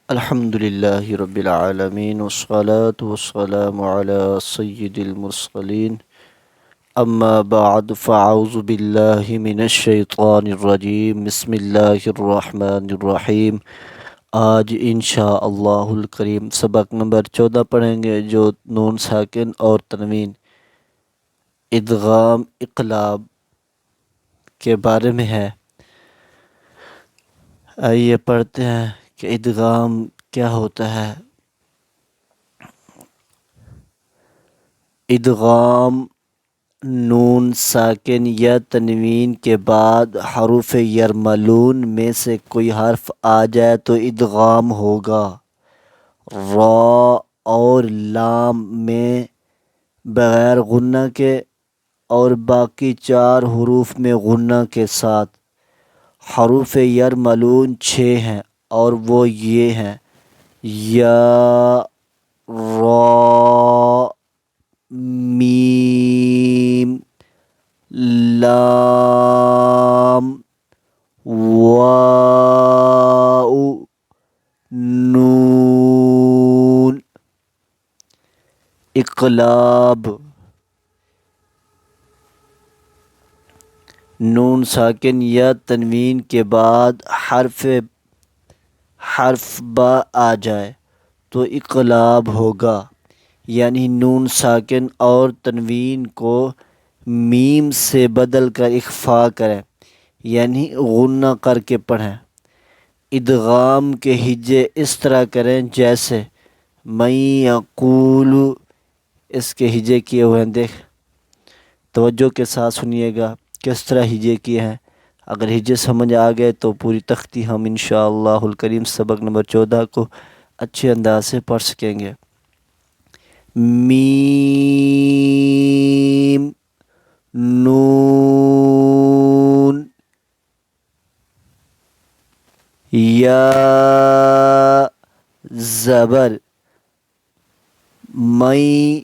الحمد لله رب العالمين والصلاة والسلام على سيد المرسلين أما بعد فأعوذ بالله من الشيطان الرجيم بسم الله الرحمن الرحیم۔ آج انشاءاللہ الکریم سبق نمبر 14 پڑھیں گے جو نون ساکن اور تنوین ادغام اقلاب کے بارے میں ہے۔ آئیے پڑھتے ہیں کہ ادغام کیا ہوتا ہے۔ ادغام نون ساکن یا تنوین کے بعد حروف یرملون میں سے کوئی حرف آ جائے تو ادغام ہوگا۔ را اور لام میں بغیر غنہ کے اور باقی 4 حروف میں غنہ کے ساتھ۔ حروف یرملون 6 ہیں اور وہ یہ ہیں: یا، را، میم، لام، واو، نون۔ اقلاب نون ساکن یا تنوین کے بعد حرف با آ جائے تو اقلاب ہوگا، یعنی نون ساکن اور تنوین کو میم سے بدل کر اخفا کریں، یعنی غنہ کر کے پڑھیں۔ ادغام کے ہجے اس طرح کریں جیسے من یقول، اس کے ہجے کیے ہوئے ہیں، دیکھ توجہ کے ساتھ سنیے گا کس طرح ہجے کیے ہیں۔ اگر ہجے سمجھ آ گئے تو پوری تختی ہم انشاءاللہ الکریم سبق نمبر 14 کو اچھے انداز سے پڑھ سکیں گے۔ میم، نون، یا، زبر، میں،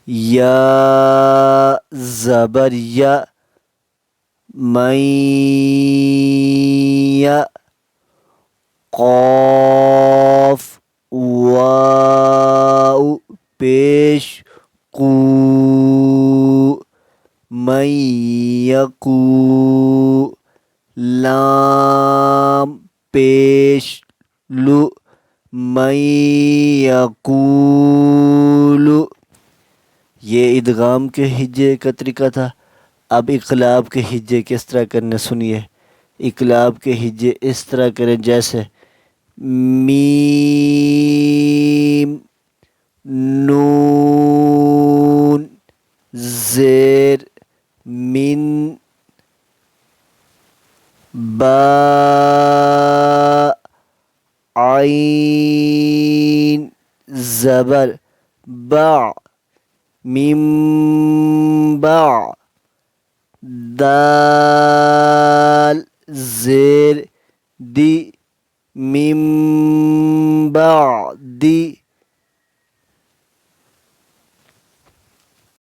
یا، زبر یا، یا، قاف، واو، پیش، قو، من یقو، لام، پیش، لو، من یقول۔ یہ ادغام کے ہجے کا طریقہ تھا۔ اب اقلاب کے ہجے کس طرح کرنے سنیے۔ اقلاب کے ہجے اس طرح کریں جیسے میم، نون، زیر، من، با، عین، زبر، با، من، با، دال،